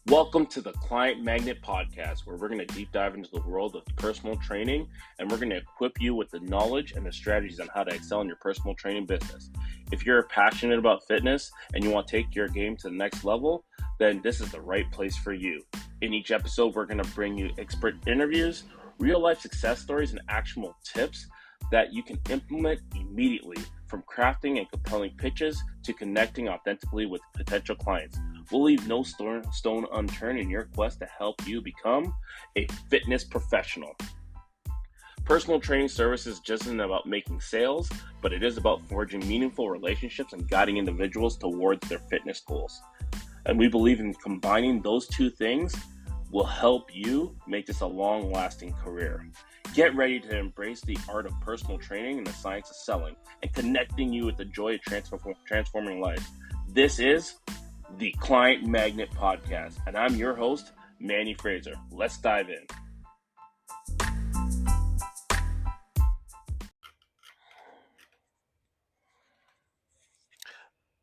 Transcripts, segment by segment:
Welcome to the Client Magnet Podcast, where we're going to deep dive into the world of personal training, and we're going to equip you with the knowledge and the strategies on how to excel in your personal training business. If you're passionate about fitness and you want to take your game to the next level, then this is the right place for you. In each episode, we're going to bring you expert interviews, real-life success stories, and actionable tips that you can implement immediately, from crafting and compelling pitches to connecting authentically with potential clients. We'll leave no stone unturned in your quest to help you become a fitness professional. Personal training services just isn't about making sales, but it is about forging meaningful relationships and guiding individuals towards their fitness goals. And we believe in combining those two things will help you make this a long-lasting career. Get ready to embrace the art of personal training and the science of selling and connecting you with the joy of transforming life. This is the Client Magnet Podcast, and I'm your host, Manny Fraser. Let's dive in.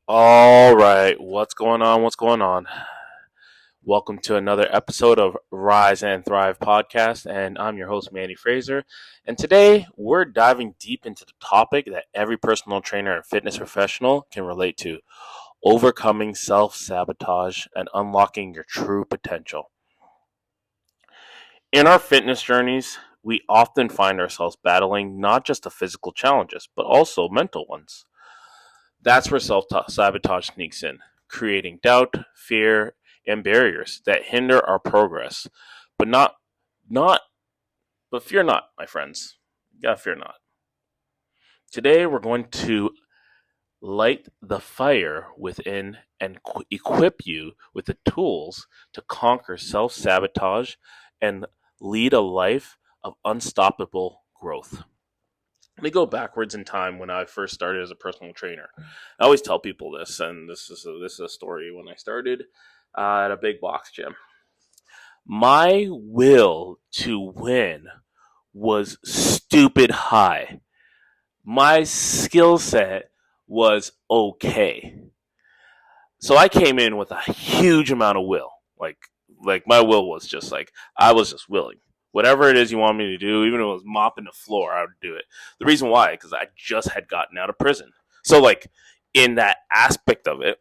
All right, what's going on? Welcome to another episode of Rise and Thrive Podcast, and I'm your host, Manny Fraser. And today, we're diving deep into the topic that every personal trainer and fitness professional can relate to: overcoming self-sabotage and unlocking your true potential. In our fitness journeys, we often find ourselves battling not just the physical challenges, but also mental ones. That's where self-sabotage sneaks in, creating doubt, fear, and barriers that hinder our progress. But fear not, my friends. You gotta fear not. Today, we're going to light the fire within and equip you with the tools to conquer self-sabotage and lead a life of unstoppable growth. Let me go backwards in time when I first started as a personal trainer. I always tell people this, and this is a story when I started at a big box gym. My will to win was stupid high. My skill set was okay. So I came in with a huge amount of will. Like my will was just like, I was just willing. Whatever it is you want me to do, even if it was mopping the floor, I would do it. The reason why, because I just had gotten out of prison. So like in that aspect of it,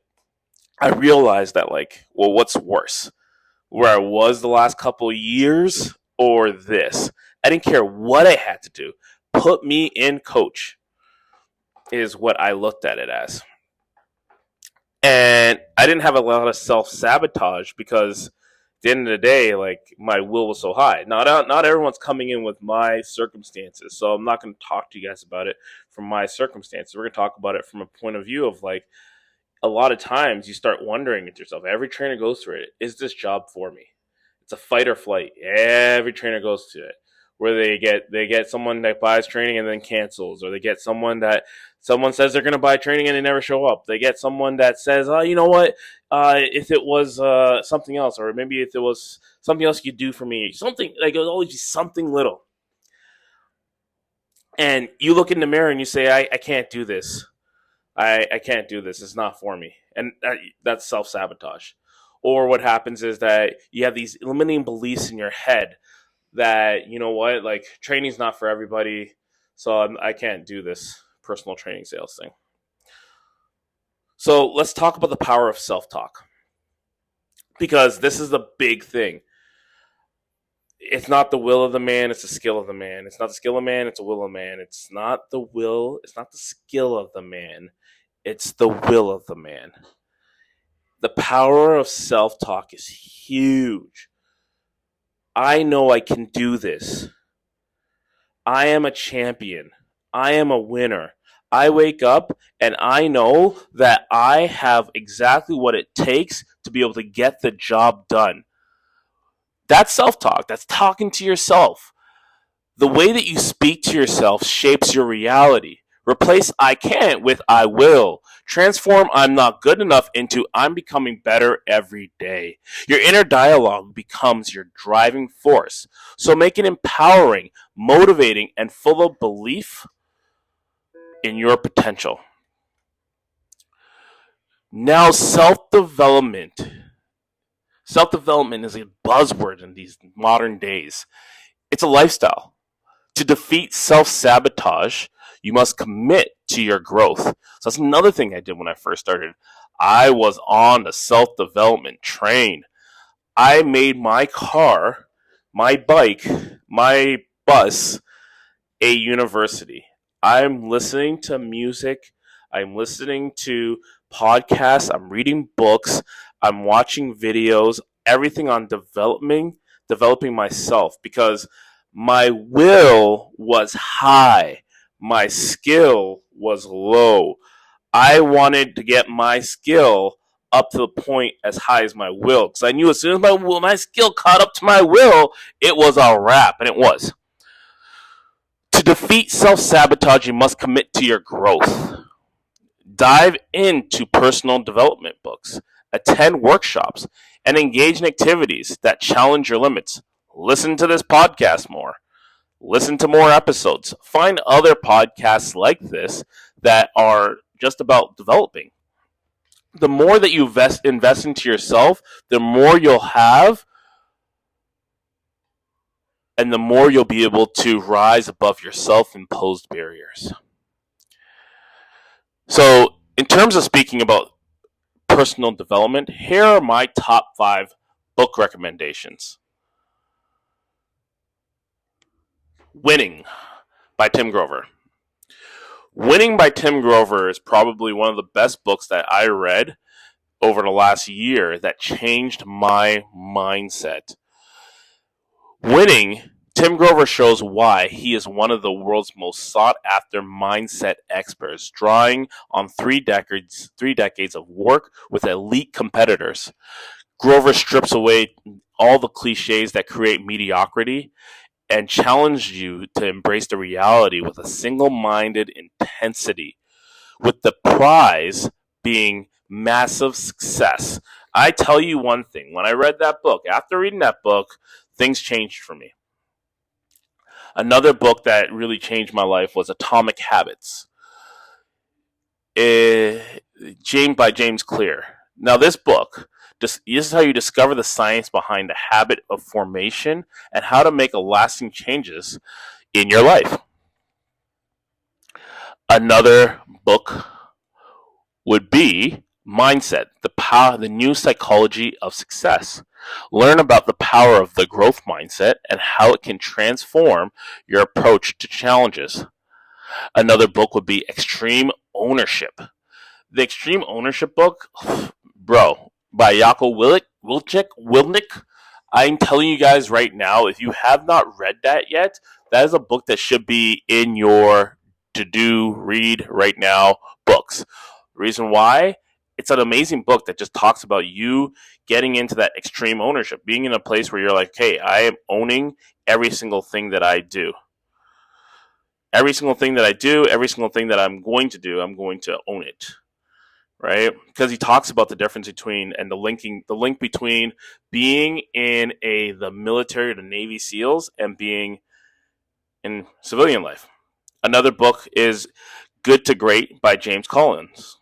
I realized that what's worse? Where I was the last couple of years or this? I didn't care what I had to do. Put me in, coach, is what I looked at it as. And I didn't have a lot of self-sabotage because at the end of the day, my will was so high. Not everyone's coming in with my circumstances, so I'm not going to talk to you guys about it from my circumstances. We're going to talk about it from a point of view of a lot of times you start wondering with yourself. Every trainer goes through it. Is this job for me? It's a fight or flight. Every trainer goes to it, where they get someone that buys training and then cancels, or they get someone says they're going to buy training and they never show up. They get someone that says, "Oh, you know what? If it was something else, or maybe if it was something else you could do for me, something like it would always be something little." And you look in the mirror and you say, "I can't do this. I can't do this. It's not for me." And that's self-sabotage. Or what happens is that you have these limiting beliefs in your head that, you know what, training's not for everybody, so I can't do this personal training sales thing. So let's talk about the power of self-talk, because this is the big thing. It's not the will of the man, it's the skill of the man. It's not the skill of man, it's the will of man. It's not the will, it's not the skill of the man. It's the will of the man. The power of self-talk is huge. I know I can do this. I am a champion. I am a winner. I wake up and I know that I have exactly what it takes to be able to get the job done. That's self-talk. That's talking to yourself. The way that you speak to yourself shapes your reality. Replace "I can't" with "I will." Transform "I'm not good enough" into "I'm becoming better every day." Your inner dialogue becomes your driving force. So make it empowering, motivating, and full of belief in your potential. Now, self-development Self-development is a buzzword in these modern days. It's a lifestyle. To defeat self-sabotage, you must commit to your growth. So that's another thing I did when I first started. I was on the self-development train. I made my car, my bike, my bus a university. I'm listening to music, I'm listening to podcasts, I'm reading books, I'm watching videos, everything on developing myself because my will was high, my skill was low. I wanted to get my skill up to the point as high as my will because I knew as soon as my skill caught up to my will, it was a wrap, and it was. To defeat self sabotage, you must commit to your growth. Dive into personal development books, attend workshops, and engage in activities that challenge your limits. Listen to this podcast more. Listen to more episodes. Find other podcasts like this that are just about developing. The more that you invest into yourself, the more you'll have, and the more you'll be able to rise above your self imposed barriers. So, in terms of speaking about personal development, here are my top 5 book recommendations. Winning by Tim Grover. Winning by Tim Grover is probably one of the best books that I read over the last year that changed my mindset. Winning, Tim Grover shows why he is one of the world's most sought after mindset experts, drawing on three decades of work with elite competitors. Grover strips away all the cliches that create mediocrity and challenges you to embrace the reality with a single-minded intensity, with the prize being massive success. I tell you one thing, when I read that book, after reading that book, things changed for me. Another book that really changed my life was Atomic Habits, by James Clear. Now, this book, this is how you discover the science behind the habit of formation and how to make lasting changes in your life. Another book would be Mindset, the new psychology of success. Learn about the power of the growth mindset and how it can transform your approach to challenges. Another book would be Extreme Ownership. The Extreme Ownership book, bro, by Jocko Willink. I'm telling you guys right now, if you have not read that yet, that is a book that should be in your to-do, read right now books. Reason why? It's an amazing book that just talks about you getting into that extreme ownership, being in a place where you're like, hey, I am owning every single thing that I do. Every single thing that I do, every single thing that I'm going to do, I'm going to own it. Right? Because he talks about the difference between and the link between being in the military, the Navy SEALs, and being in civilian life. Another book is Good to Great by James Collins.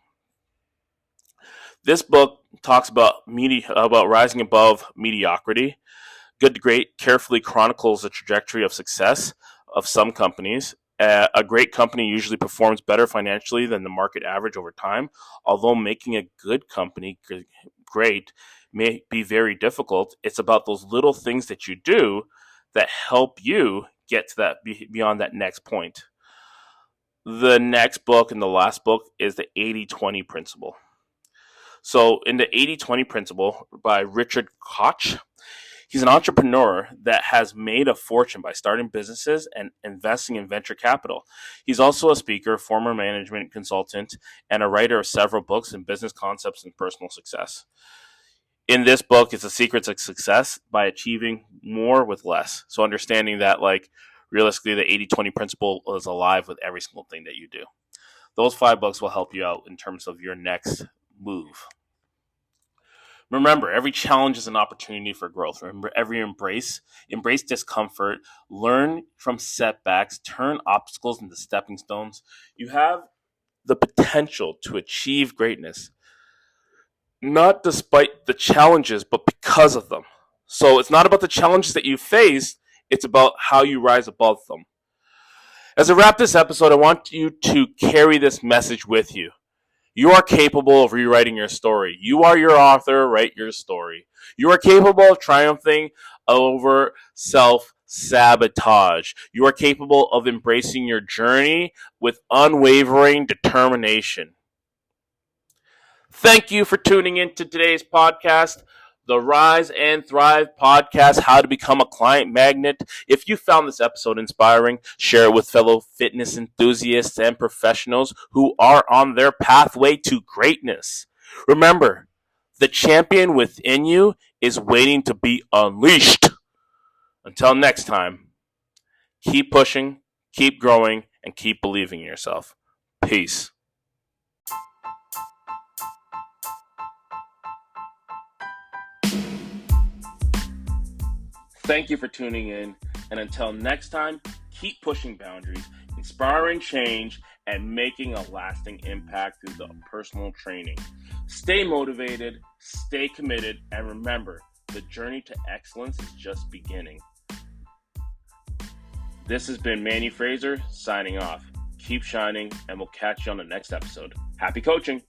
This book talks about rising above mediocrity. Good to Great carefully chronicles the trajectory of success of some companies. A great company usually performs better financially than the market average over time, although making a good company great may be very difficult. It's about those little things that you do that help you get to that beyond that next point. The next book and the last book is the 80-20 principle. So in the 80-20 principle by Richard Koch, he's an entrepreneur that has made a fortune by starting businesses and investing in venture capital. He's also a speaker, former management consultant, and a writer of several books in business concepts and personal success. In this book, it's the secrets of success by achieving more with less. So understanding that, like, realistically, the 80-20 principle is alive with every single thing that you do. Those 5 books will help you out in terms of your next move. Remember, every challenge is an opportunity for growth. Remember, embrace discomfort, learn from setbacks, turn obstacles into stepping stones. You have the potential to achieve greatness. not despite the challenges, but because of them. So it's not about the challenges that you face, it's about how you rise above them. As I wrap this episode, I want you to carry this message with you. You are capable of rewriting your story. You are your author, write your story. You are capable of triumphing over self-sabotage. You are capable of embracing your journey with unwavering determination. Thank you for tuning in to today's podcast, the Rise and Thrive podcast, How to Become a Client Magnet. If you found this episode inspiring, share it with fellow fitness enthusiasts and professionals who are on their pathway to greatness. Remember, the champion within you is waiting to be unleashed. Until next time, keep pushing, keep growing, and keep believing in yourself. Peace. Thank you for tuning in, and until next time, keep pushing boundaries, inspiring change, and making a lasting impact through the personal training. Stay motivated, stay committed, and remember, the journey to excellence is just beginning. This has been Manny Fraser signing off. Keep shining, and we'll catch you on the next episode. Happy coaching!